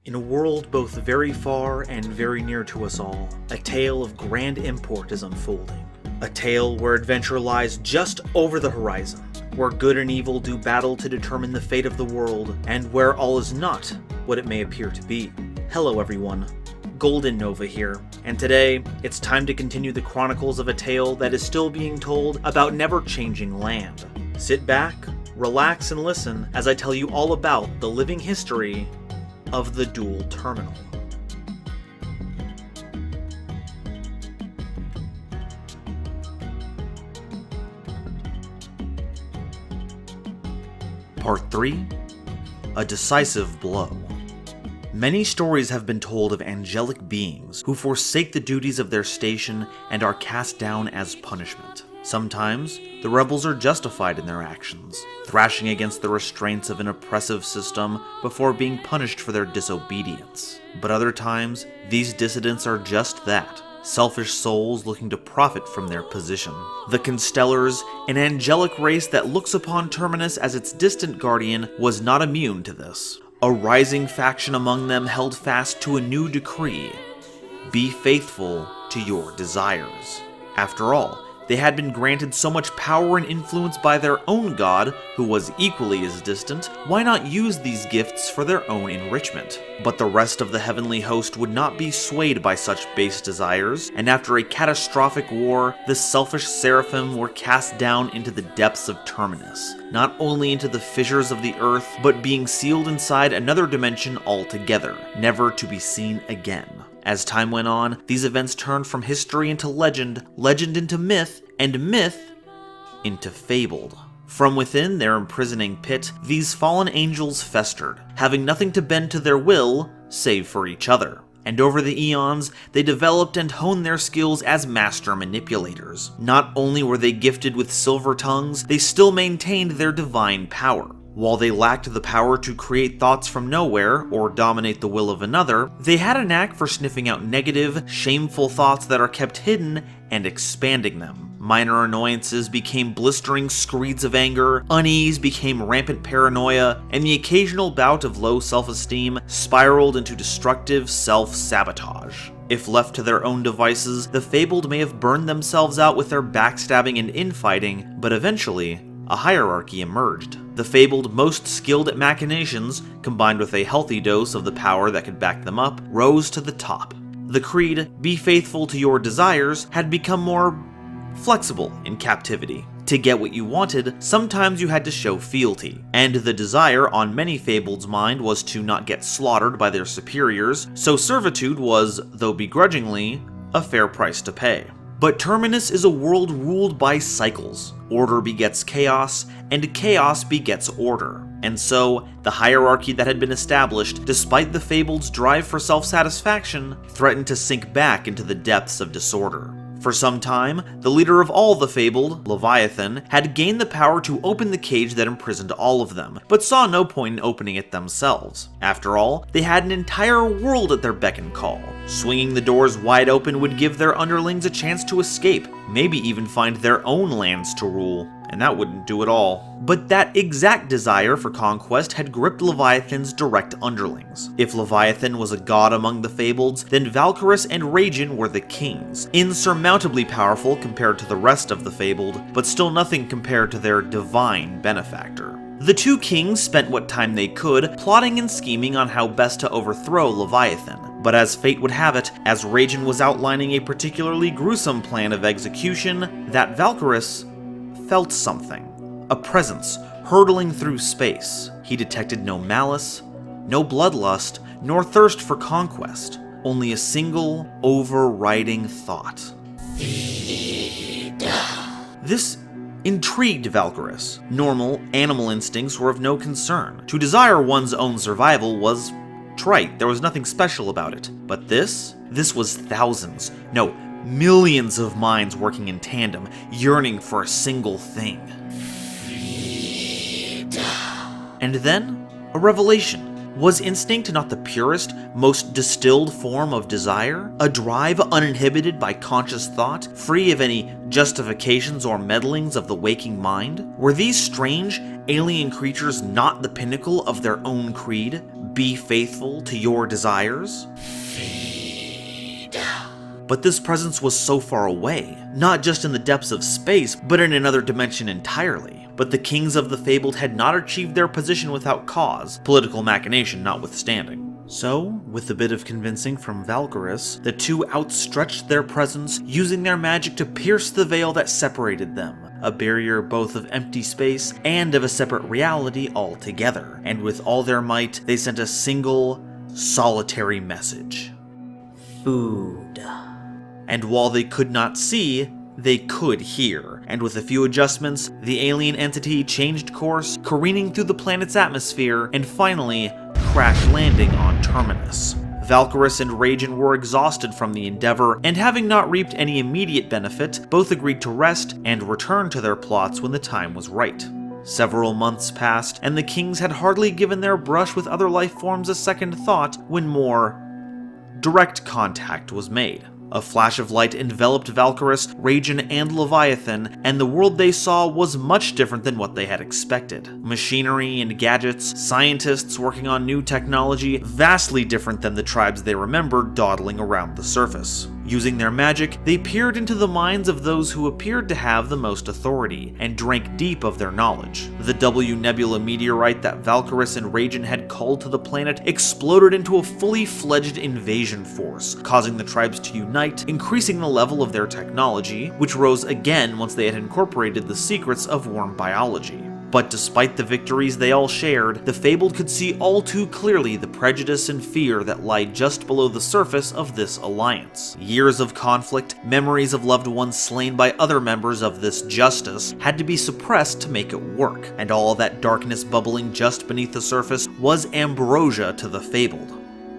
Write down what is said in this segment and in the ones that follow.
In a world both very far and very near to us all, a tale of grand import is unfolding. A tale where adventure lies just over the horizon, where good and evil do battle to determine the fate of the world, and where all is not what it may appear to be. Hello everyone, GoldenNova here, and today it's time to continue the chronicles of a tale that is still being told about never-changing land. Sit back, relax, and listen as I tell you all about the living history of the Duel terminal. Part 3. A Decisive Blow. Many stories have been told of angelic beings who forsake the duties of their station and are cast down as punishment. Sometimes, the rebels are justified in their actions, thrashing against the restraints of an oppressive system before being punished for their disobedience. But other times, these dissidents are just that, selfish souls looking to profit from their position. The Constellars, an angelic race that looks upon Terminus as its distant guardian, was not immune to this. A rising faction among them held fast to a new decree: be faithful to your desires. After all, they had been granted so much power and influence by their own god, who was equally as distant. Why not use these gifts for their own enrichment? But the rest of the heavenly host would not be swayed by such base desires, and after a catastrophic war, the selfish seraphim were cast down into the depths of Terminus, not only into the fissures of the earth, but being sealed inside another dimension altogether, never to be seen again. As time went on, these events turned from history into legend, legend into myth, and myth into fabled. From within their imprisoning pit, these fallen angels festered, having nothing to bend to their will save for each other. And over the eons, they developed and honed their skills as master manipulators. Not only were they gifted with silver tongues, they still maintained their divine power. While they lacked the power to create thoughts from nowhere or dominate the will of another, they had a knack for sniffing out negative, shameful thoughts that are kept hidden and expanding them. Minor annoyances became blistering screeds of anger, unease became rampant paranoia, and the occasional bout of low self-esteem spiraled into destructive self-sabotage. If left to their own devices, the fabled may have burned themselves out with their backstabbing and infighting, but eventually, a hierarchy emerged. The fabled most skilled at machinations, combined with a healthy dose of the power that could back them up, rose to the top. The creed, be faithful to your desires, had become more flexible in captivity. To get what you wanted, sometimes you had to show fealty, and the desire on many fableds' mind was to not get slaughtered by their superiors, so servitude was, though begrudgingly, a fair price to pay. But Terminus is a world ruled by cycles. Order begets chaos, and chaos begets order. And so, the hierarchy that had been established, despite the Fabled's drive for self-satisfaction, threatened to sink back into the depths of disorder. For some time, the leader of all the Fabled, Leviathan, had gained the power to open the cage that imprisoned all of them, but saw no point in opening it themselves. After all, they had an entire world at their beck and call. Swinging the doors wide open would give their underlings a chance to escape, maybe even find their own lands to rule, and that wouldn't do it all. But that exact desire for conquest had gripped Leviathan's direct underlings. If Leviathan was a god among the Fableds, then Valkyrus and Ragen were the kings, insurmountably powerful compared to the rest of the Fabled, but still nothing compared to their divine benefactor. The two kings spent what time they could plotting and scheming on how best to overthrow Leviathan. But as fate would have it, as Ragen was outlining a particularly gruesome plan of execution, that Valkyrus felt something. A presence hurtling through space. He detected no malice, no bloodlust, nor thirst for conquest. Only a single, overriding thought. This intrigued Valkyrus. Normal, animal instincts were of no concern. To desire one's own survival was trite, there was nothing special about it. But this was thousands, no, millions of minds working in tandem, yearning for a single thing. And then, a revelation. Was instinct not the purest, most distilled form of desire? A drive uninhibited by conscious thought, free of any justifications or meddlings of the waking mind? Were these strange, alien creatures not the pinnacle of their own creed? Be faithful to your desires? But this presence was so far away, not just in the depths of space, but in another dimension entirely. But the kings of the Fabled had not achieved their position without cause, political machination notwithstanding. So, with a bit of convincing from Valkyris, the two outstretched their presence, using their magic to pierce the veil that separated them, a barrier both of empty space and of a separate reality altogether. And with all their might, they sent a single, solitary message. Food. And while they could not see, they could hear, and with a few adjustments, the alien entity changed course, careening through the planet's atmosphere, and finally, crash landing on Terminus. Valkyris and Ragen were exhausted from the endeavor, and having not reaped any immediate benefit, both agreed to rest and return to their plots when the time was right. Several months passed, and the kings had hardly given their brush with other life forms a second thought when more direct contact was made. A flash of light enveloped Valkyris, Ragen, and Leviathan, and the world they saw was much different than what they had expected. Machinery and gadgets, scientists working on new technology, vastly different than the tribes they remembered dawdling around the surface. Using their magic, they peered into the minds of those who appeared to have the most authority, and drank deep of their knowledge. The W Nebula meteorite that Valkyris and Ragen had called to the planet exploded into a fully fledged invasion force, causing the tribes to unite, increasing the level of their technology, which rose again once they had incorporated the secrets of worm biology. But despite the victories they all shared, the Fabled could see all too clearly the prejudice and fear that lie just below the surface of this alliance. Years of conflict, memories of loved ones slain by other members of this justice had to be suppressed to make it work, and all that darkness bubbling just beneath the surface was ambrosia to the Fabled.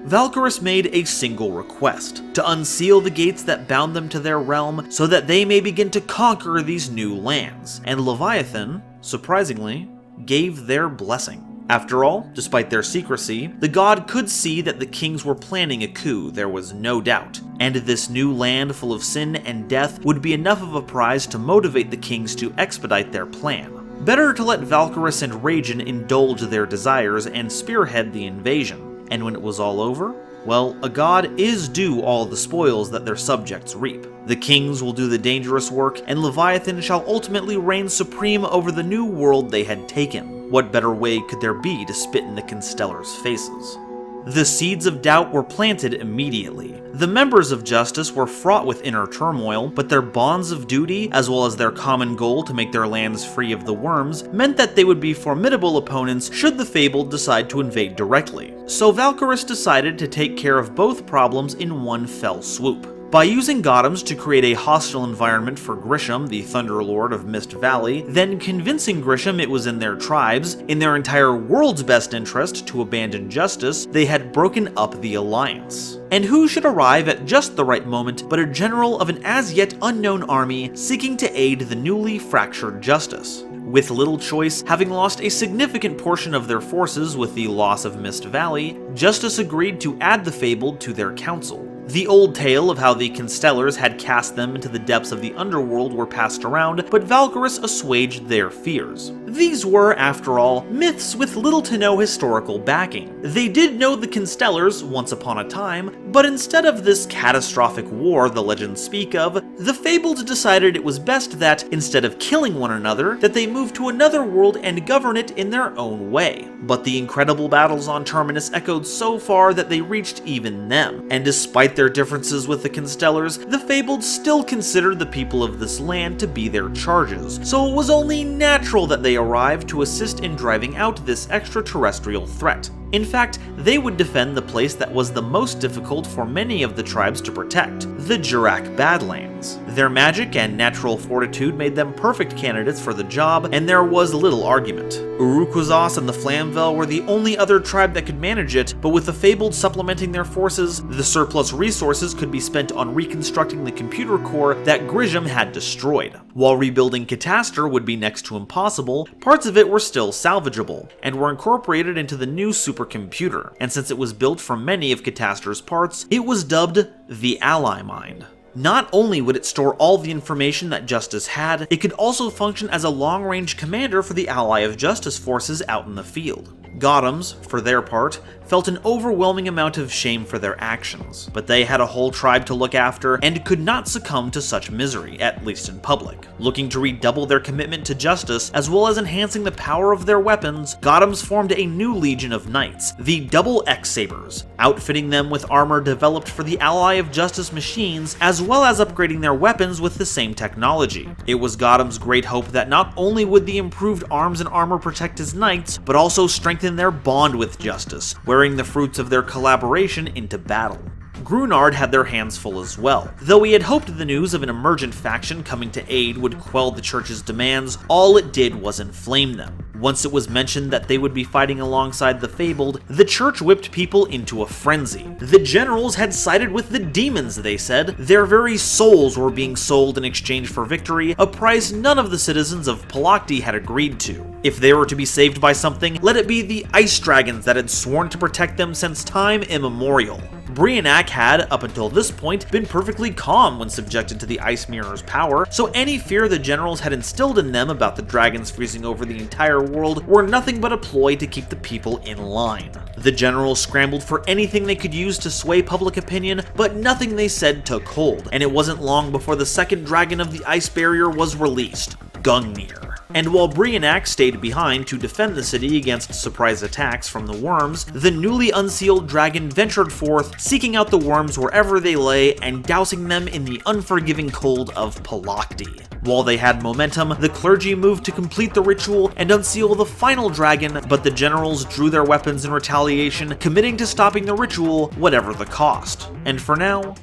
Valkyris made a single request, to unseal the gates that bound them to their realm so that they may begin to conquer these new lands, and Leviathan, surprisingly, gave their blessing. After all, despite their secrecy, the god could see that the kings were planning a coup, there was no doubt, and this new land full of sin and death would be enough of a prize to motivate the kings to expedite their plan. Better to let Valkyris and Ragen indulge their desires and spearhead the invasion. And when it was all over, well, a god is due all the spoils that their subjects reap. The kings will do the dangerous work, and Leviathan shall ultimately reign supreme over the new world they had taken. What better way could there be to spit in the Constellars' faces? The seeds of doubt were planted immediately. The members of Justice were fraught with inner turmoil, but their bonds of duty, as well as their common goal to make their lands free of the worms, meant that they would be formidable opponents should the Fabled decide to invade directly. So Valkyris decided to take care of both problems in one fell swoop. By using Gotems to create a hostile environment for Grisham, the Thunderlord of Mist Valley, then convincing Grisham it was in their tribes, in their entire world's best interest, to abandon Justice, they had broken up the alliance. And who should arrive at just the right moment but a general of an as yet unknown army seeking to aid the newly fractured Justice? With little choice, having lost a significant portion of their forces with the loss of Mist Valley, Justice agreed to add the Fabled to their council. The old tale of how the Constellars had cast them into the depths of the underworld were passed around, but Valkyris assuaged their fears. These were, after all, myths with little to no historical backing. They did know the Constellars once upon a time, but instead of this catastrophic war the legends speak of, the Fabled decided it was best that, instead of killing one another, that they move to another world and govern it in their own way. But the incredible battles on Terminus echoed so far that they reached even them, and despite their differences with the Constellars, the Fabled still considered the people of this land to be their charges, so it was only natural that they arrived to assist in driving out this extraterrestrial threat. In fact, they would defend the place that was the most difficult for many of the tribes to protect, the Jurak Badlands. Their magic and natural fortitude made them perfect candidates for the job, and there was little argument. Urukwazas and the Flamvel were the only other tribe that could manage it, but with the Fabled supplementing their forces, the surplus resources could be spent on reconstructing the computer core that Grisham had destroyed. While rebuilding Catastor would be next to impossible, parts of it were still salvageable, and were incorporated into the new supercomputer, and since it was built from many of Catastor's parts, it was dubbed the Ally Mind. Not only would it store all the information that Justice had, it could also function as a long-range commander for the Ally of Justice forces out in the field. Gothams, for their part, felt an overwhelming amount of shame for their actions, but they had a whole tribe to look after and could not succumb to such misery, at least in public. Looking to redouble their commitment to justice, as well as enhancing the power of their weapons, Gothams formed a new legion of knights, the double x-sabers, outfitting them with armor developed for the Ally of Justice machines, as well as upgrading their weapons with the same technology. It was Gotham's great hope that not only would the improved arms and armor protect his knights, but also strengthen their bond with justice, wearing the fruits of their collaboration into battle. Grunard had their hands full as well. Though he had hoped the news of an emergent faction coming to aid would quell the church's demands, all it did was inflame them. Once it was mentioned that they would be fighting alongside the Fabled, the church whipped people into a frenzy. The generals had sided with the demons, they said. Their very souls were being sold in exchange for victory, a price none of the citizens of Paylocty had agreed to. If they were to be saved by something, let it be the ice dragons that had sworn to protect them since time immemorial. Brionac had, up until this point, been perfectly calm when subjected to the Ice Mirror's power, so any fear the generals had instilled in them about the dragons freezing over the entire world were nothing but a ploy to keep the people in line. The generals scrambled for anything they could use to sway public opinion, but nothing they said took hold, and it wasn't long before the second dragon of the ice barrier was released, Gungnir. And while Brionac stayed behind to defend the city against surprise attacks from the worms, the newly unsealed dragon ventured forth, seeking out the worms wherever they lay and dousing them in the unforgiving cold of Paylocty. While they had momentum, the clergy moved to complete the ritual and unseal the final dragon, but the generals drew their weapons in retaliation, committing to stopping the ritual, whatever the cost. And for now,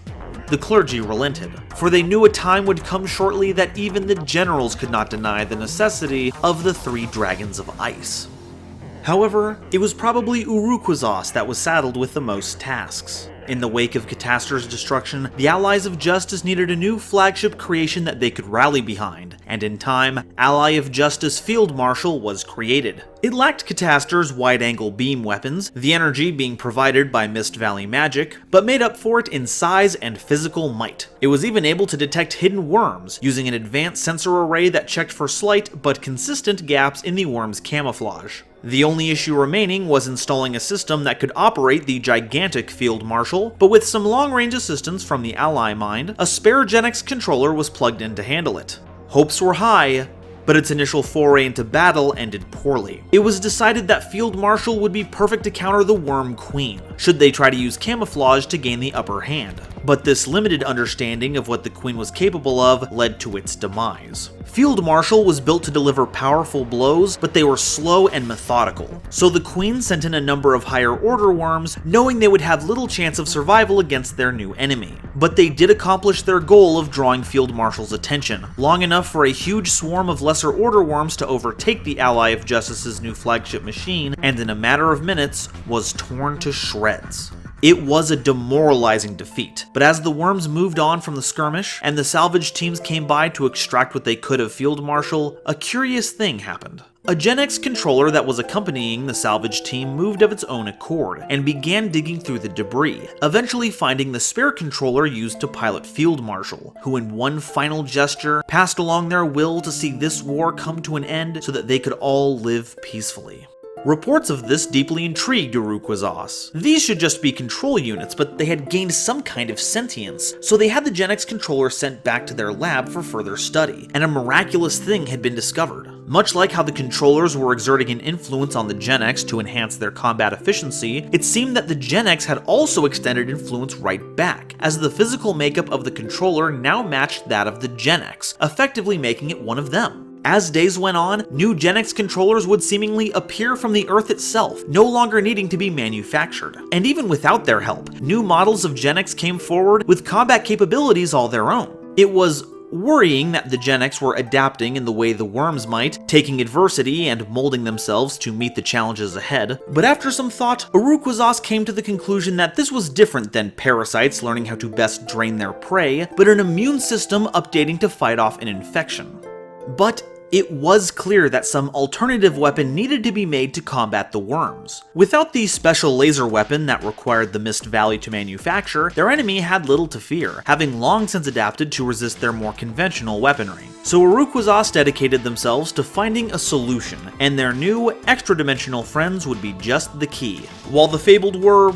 the clergy relented, for they knew a time would come shortly that even the generals could not deny the necessity of the three dragons of ice. However, it was probably Urukwazos that was saddled with the most tasks. In the wake of Catastor's destruction, the Allies of Justice needed a new flagship creation that they could rally behind, and in time, Ally of Justice Field Marshal was created. It lacked Catastor's wide-angle beam weapons, the energy being provided by Mist Valley magic, but made up for it in size and physical might. It was even able to detect hidden worms, using an advanced sensor array that checked for slight but consistent gaps in the worm's camouflage. The only issue remaining was installing a system that could operate the gigantic Field Marshal, but with some long-range assistance from the Ally Mind, a spare Gen X controller was plugged in to handle it. Hopes were high, but its initial foray into battle ended poorly. It was decided that Field Marshal would be perfect to counter the Worm Queen, should they try to use camouflage to gain the upper hand. But this limited understanding of what the Queen was capable of led to its demise. Field Marshal was built to deliver powerful blows, but they were slow and methodical, so the Queen sent in a number of higher order worms, knowing they would have little chance of survival against their new enemy. But they did accomplish their goal of drawing Field Marshal's attention, long enough for a huge swarm of lesser order worms to overtake the Ally of Justice's new flagship machine, and in a matter of minutes, was torn to shreds. It was a demoralizing defeat, but as the worms moved on from the skirmish, and the salvage teams came by to extract what they could of Field Marshal, a curious thing happened. A Gen X controller that was accompanying the salvage team moved of its own accord, and began digging through the debris, eventually finding the spare controller used to pilot Field Marshal, who in one final gesture passed along their will to see this war come to an end so that they could all live peacefully. Reports of this deeply intrigued Urukwazos. These should just be control units, but they had gained some kind of sentience, so they had the Gen X controller sent back to their lab for further study, and a miraculous thing had been discovered. Much like how the controllers were exerting an influence on the Gen X to enhance their combat efficiency, it seemed that the Gen X had also extended influence right back, as the physical makeup of the controller now matched that of the Gen X, effectively making it one of them. As days went on, new Gen X controllers would seemingly appear from the Earth itself, no longer needing to be manufactured. And even without their help, new models of Gen X came forward with combat capabilities all their own. It was worrying that the Gen X were adapting in the way the worms might, taking adversity and molding themselves to meet the challenges ahead. But after some thought, Urukwazos came to the conclusion that this was different than parasites learning how to best drain their prey, but an immune system updating to fight off an infection. But It was clear that some alternative weapon needed to be made to combat the worms. Without the special laser weapon that required the Mist Valley to manufacture, their enemy had little to fear, having long since adapted to resist their more conventional weaponry. So Urukwazaas dedicated themselves to finding a solution, and their new, extra-dimensional friends would be just the key. While the Fabled were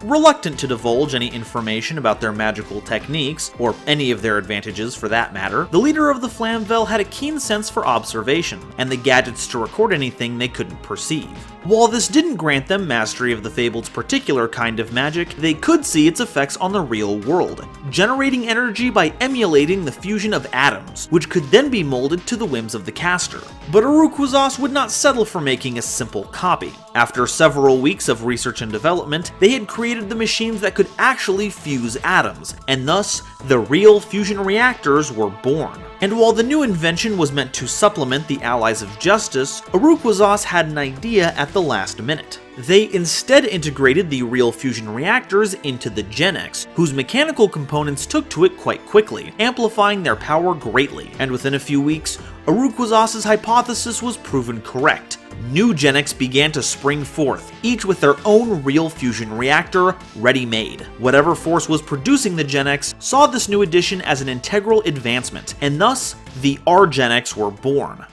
reluctant to divulge any information about their magical techniques, or any of their advantages for that matter, the leader of the Flamvel had a keen sense for observation, and the gadgets to record anything they couldn't perceive. While this didn't grant them mastery of the Fabled's particular kind of magic, they could see its effects on the real world, generating energy by emulating the fusion of atoms, which could then be molded to the whims of the caster. But Urukwazaas would not settle for making a simple copy. After several weeks of research and development, they had created the machines that could actually fuse atoms, and thus, the real fusion reactors were born. And while the new invention was meant to supplement the Allies of Justice, Urukwazaas had an idea at the last minute. They instead integrated the real fusion reactors into the GenX, whose mechanical components took to it quite quickly, amplifying their power greatly, and within a few weeks, Urukwazaas' hypothesis was proven correct. New GenX began to spring forth, each with their own real fusion reactor, ready-made. Whatever force was producing the GenX saw this new addition as an integral advancement, and thus, the R-GenX were born.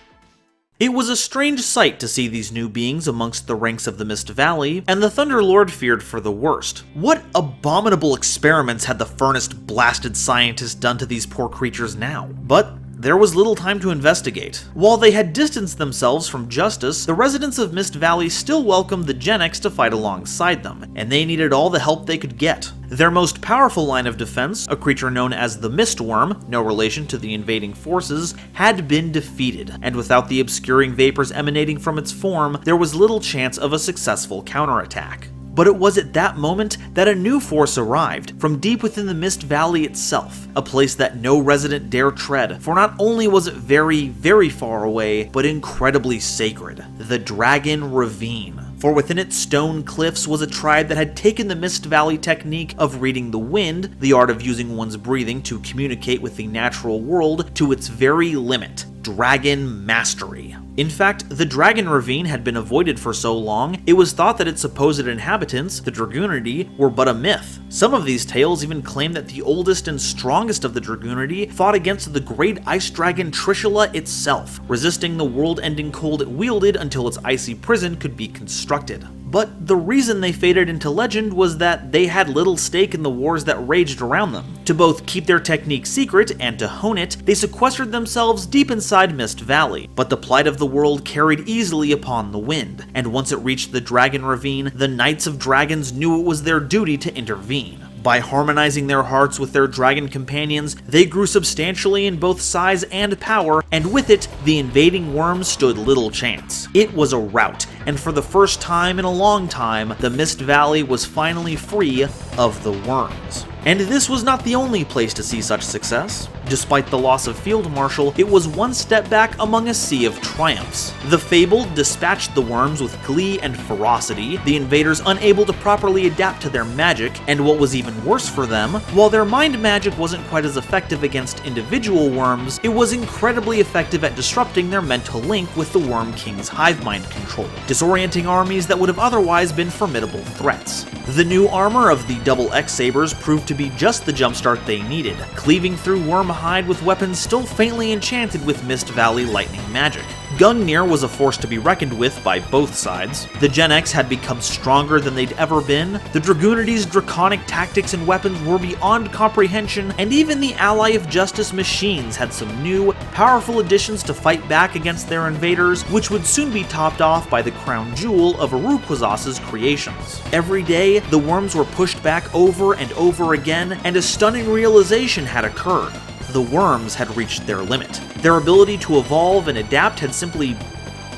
It was a strange sight to see these new beings amongst the ranks of the Mist Valley, and the Thunderlord feared for the worst. What abominable experiments had the furnace-blasted scientists done to these poor creatures now? But there was little time to investigate. While they had distanced themselves from justice, the residents of Mist Valley still welcomed the GenX to fight alongside them, and they needed all the help they could get. Their most powerful line of defense, a creature known as the Mistworm, no relation to the invading forces, had been defeated, and without the obscuring vapors emanating from its form, there was little chance of a successful counterattack. But it was at that moment that a new force arrived, from deep within the Mist Valley itself, a place that no resident dare tread, for not only was it very, very far away, but incredibly sacred, the Dragon Ravine. For within its stone cliffs was a tribe that had taken the Mist Valley technique of reading the wind, the art of using one's breathing to communicate with the natural world, to its very limit. Dragon Mastery. In fact, the Dragon Ravine had been avoided for so long, it was thought that its supposed inhabitants, the Dragunity, were but a myth. Some of these tales even claim that the oldest and strongest of the Dragunity fought against the great ice dragon Trishula itself, resisting the world-ending cold it wielded until its icy prison could be constructed. But the reason they faded into legend was that they had little stake in the wars that raged around them. To both keep their technique secret and to hone it, they sequestered themselves deep inside Mist Valley, but the plight of the world carried easily upon the wind, and once it reached the Dragon Ravine, the Knights of Dragons knew it was their duty to intervene. By harmonizing their hearts with their dragon companions, they grew substantially in both size and power, and with it, the invading worms stood little chance. It was a rout, and for the first time in a long time, the Mist Valley was finally free of the worms. And this was not the only place to see such success. Despite the loss of Field Marshal, it was one step back among a sea of triumphs. The Fabled dispatched the worms with glee and ferocity, the invaders unable to properly adapt to their magic, and what was even worse for them, while their mind magic wasn't quite as effective against individual worms, it was incredibly effective at disrupting their mental link with the Worm King's hive mind control, disorienting armies that would have otherwise been formidable threats. The new armor of the double x-sabers proved to be just the jumpstart they needed, cleaving through Wormhide with weapons still faintly enchanted with Mist Valley lightning magic. Gungnir was a force to be reckoned with by both sides. The GenX had become stronger than they'd ever been, the Dragunity's draconic tactics and weapons were beyond comprehension, and even the Ally of Justice machines had some new, powerful additions to fight back against their invaders, which would soon be topped off by the crown jewel of Urukwazaas' creations. Every day, the worms were pushed back over and over again, and a stunning realization had occurred. The worms had reached their limit. Their ability to evolve and adapt had simply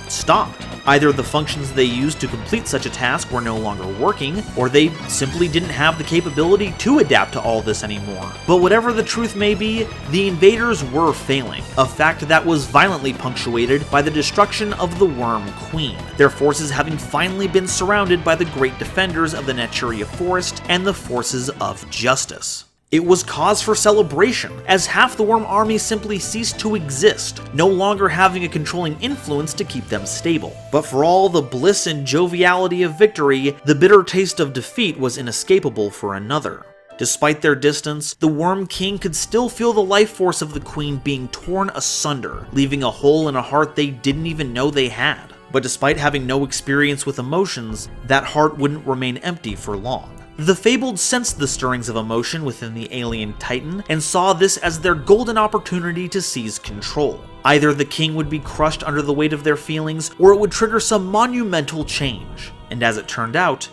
stopped. Either the functions they used to complete such a task were no longer working, or they simply didn't have the capability to adapt to all this anymore. But whatever the truth may be, the invaders were failing, a fact that was violently punctuated by the destruction of the Worm Queen, their forces having finally been surrounded by the great defenders of the Naturia Forest and the forces of justice. It was cause for celebration, as half the worm army simply ceased to exist, no longer having a controlling influence to keep them stable. But for all the bliss and joviality of victory, the bitter taste of defeat was inescapable for another. Despite their distance, the Worm King could still feel the life force of the Queen being torn asunder, leaving a hole in a heart they didn't even know they had. But despite having no experience with emotions, that heart wouldn't remain empty for long. The Fabled sensed the stirrings of emotion within the alien Titan and saw this as their golden opportunity to seize control. Either the king would be crushed under the weight of their feelings, or it would trigger some monumental change. And as it turned out,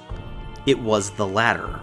it was the latter.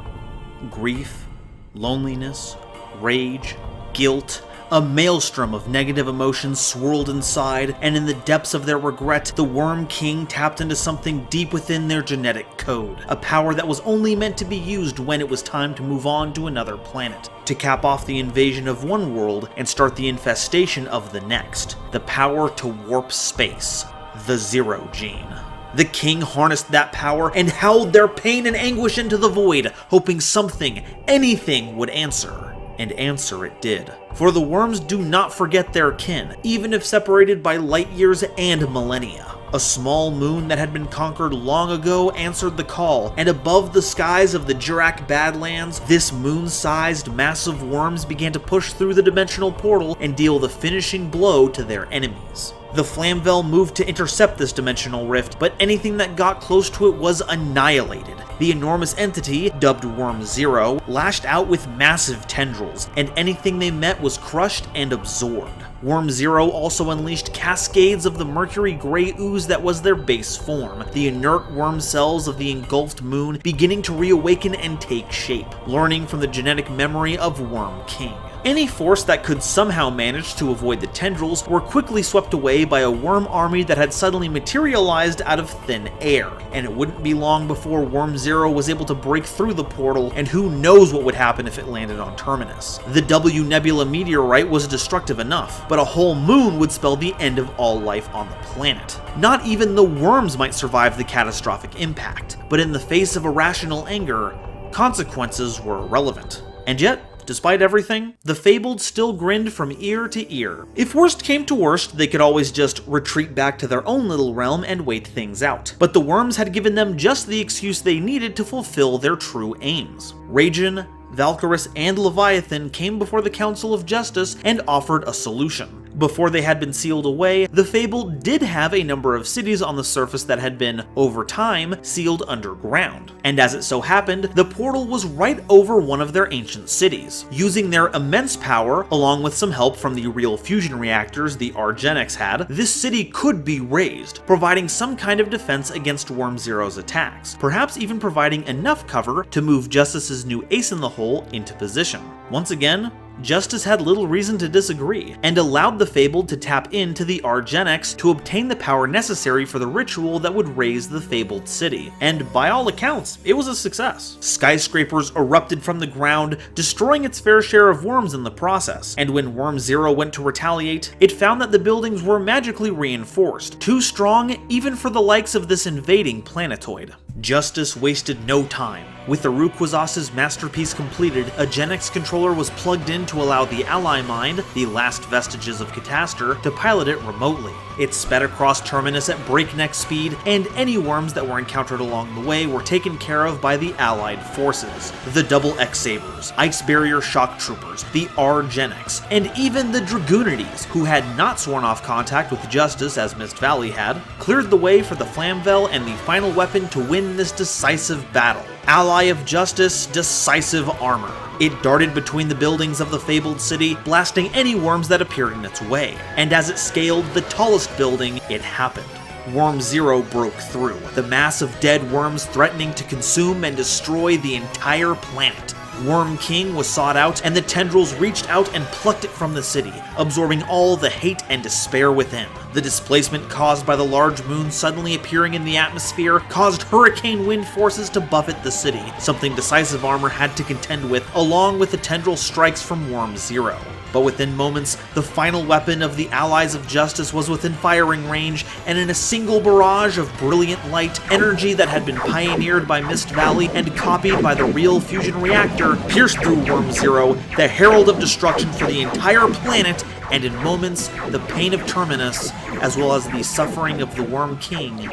Grief, loneliness, rage, guilt, a maelstrom of negative emotions swirled inside, and in the depths of their regret, the Worm King tapped into something deep within their genetic code, a power that was only meant to be used when it was time to move on to another planet, to cap off the invasion of one world and start the infestation of the next, the power to warp space, the Zero Gene. The king harnessed that power and howled their pain and anguish into the void, hoping something, anything, would answer. And answer it did. For the worms do not forget their kin, even if separated by light years and millennia. A small moon that had been conquered long ago answered the call, and above the skies of the Jurak Badlands, this moon-sized mass of worms began to push through the dimensional portal and deal the finishing blow to their enemies. The Flamvel moved to intercept this dimensional rift, but anything that got close to it was annihilated. The enormous entity, dubbed Worm Zero, lashed out with massive tendrils, and anything they met was crushed and absorbed. Worm Zero also unleashed cascades of the mercury gray ooze that was their base form, the inert worm cells of the engulfed moon beginning to reawaken and take shape, learning from the genetic memory of Worm King. Any force that could somehow manage to avoid the tendrils were quickly swept away by a worm army that had suddenly materialized out of thin air, and it wouldn't be long before Worm Zero was able to break through the portal, and who knows what would happen if it landed on Terminus. The W Nebula meteorite was destructive enough, but a whole moon would spell the end of all life on the planet. Not even the worms might survive the catastrophic impact, but in the face of irrational anger, consequences were irrelevant. And yet, despite everything, the Fabled still grinned from ear to ear. If worst came to worst, they could always just retreat back to their own little realm and wait things out. But the worms had given them just the excuse they needed to fulfill their true aims. Ragin, Valkyrus, and Leviathan came before the Council of Justice and offered a solution. Before they had been sealed away, the Fabled did have a number of cities on the surface that had been, over time, sealed underground. And as it so happened, the portal was right over one of their ancient cities. Using their immense power, along with some help from the real fusion reactors the Argenx had, this city could be raised, providing some kind of defense against Worm Zero's attacks, perhaps even providing enough cover to move Justice's new ace in the hole into position. Once again, Justice had little reason to disagree, and allowed the Fabled to tap into the Argenx to obtain the power necessary for the ritual that would raise the Fabled city. And by all accounts, it was a success. Skyscrapers erupted from the ground, destroying its fair share of worms in the process, and when Worm Zero went to retaliate, it found that the buildings were magically reinforced, too strong even for the likes of this invading planetoid. Justice wasted no time. With the Rayquazas's masterpiece completed, a Gen X controller was plugged in to allow the Ally Mind, the last vestiges of Catastor, to pilot it remotely. It sped across Terminus at breakneck speed, and any worms that were encountered along the way were taken care of by the Allied forces. The double X-sabers, Ice Barrier Shock Troopers, the Gen X, and even the Dragunities, who had not sworn off contact with Justice as Mist Valley had, cleared the way for the Flamvel and the final weapon to win this decisive battle. Ally of Justice, Decisive Armor. It darted between the buildings of the Fabled city, blasting any worms that appeared in its way. And as it scaled the tallest building, it happened. Worm Zero broke through, the mass of dead worms threatening to consume and destroy the entire planet. Worm King was sought out, and the tendrils reached out and plucked it from the city, absorbing all the hate and despair within. The displacement caused by the large moon suddenly appearing in the atmosphere caused hurricane wind forces to buffet the city, something Decisive Armor had to contend with, along with the tendril strikes from Worm Zero. But within moments, the final weapon of the Allies of Justice was within firing range, and in a single barrage of brilliant light, energy that had been pioneered by Mist Valley and copied by the real fusion reactor pierced through Worm Zero, the herald of destruction for the entire planet, and in moments, the pain of Terminus, as well as the suffering of the Worm King,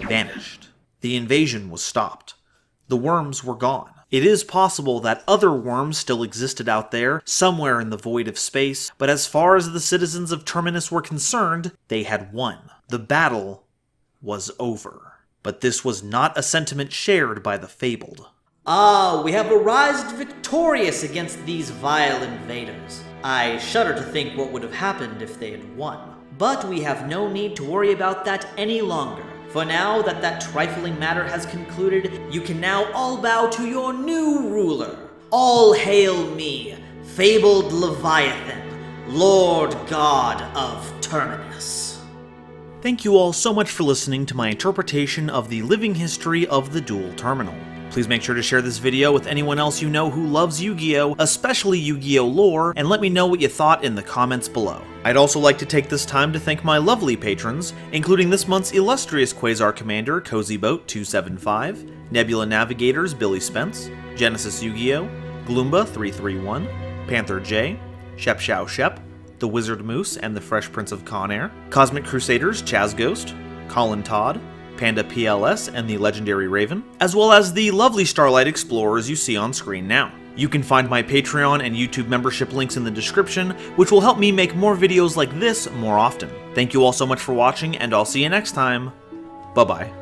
vanished. The invasion was stopped. The worms were gone. It is possible that other worms still existed out there, somewhere in the void of space, but as far as the citizens of Terminus were concerned, they had won. The battle was over. But this was not a sentiment shared by the Fabled. Ah, we have arisen victorious against these vile invaders. I shudder to think what would have happened if they had won. But we have no need to worry about that any longer. For now that that trifling matter has concluded, you can now all bow to your new ruler. All hail me, Fabled Leviathan, Lord God of Terminus. Thank you all so much for listening to my interpretation of the living history of the Duel Terminal. Please make sure to share this video with anyone else you know who loves Yu-Gi-Oh!, especially Yu-Gi-Oh! Lore, and let me know what you thought in the comments below. I'd also like to take this time to thank my lovely patrons, including this month's illustrious Quasar Commander, CozyBoat275, Nebula Navigators, Billy Spence, Genesis Yu-Gi-Oh!, Gloomba331, Panther J, Shep Shao Shep, The Wizard Moose and the Fresh Prince of Conair, Cosmic Crusaders, Chaz Ghost, Colin Todd, Panda PLS and the Legendary Raven, as well as the lovely Starlight Explorers you see on screen now. You can find my Patreon and YouTube membership links in the description, which will help me make more videos like this more often. Thank you all so much for watching, and I'll see you next time. Bye-bye.